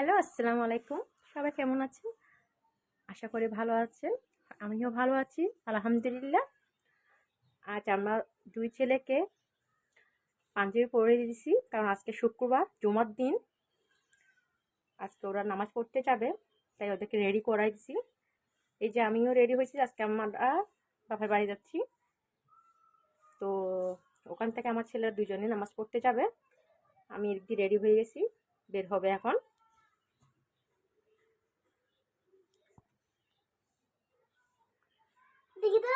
Hello, আসসালামু আলাইকুম। সবাই কেমন আছেন? আশা করি ভালো আছেন। আমিও ভালো আছি, আলহামদুলিল্লাহ। আজ আমার দুই ছেলেকে পাঞ্জাবি পরিয়ে দিয়েছি, কারণ আজকে শুক্রবার, জুমার দিন। আজকে ওরা নামাজ পড়তে যাবে, তাই ওদেরকে রেডি করাই দিছি। এই যে আমিও রেডি হয়েছি, আজকে আমরা বাপের বাড়ি যাচ্ছি। তো ওখান থেকে আমার ছেলেরা দুজনে নামাজ পড়তে যাবে। আমি এদিক দিয়ে রেডি হয়ে গেছি, বের হবে এখন। দেখি তো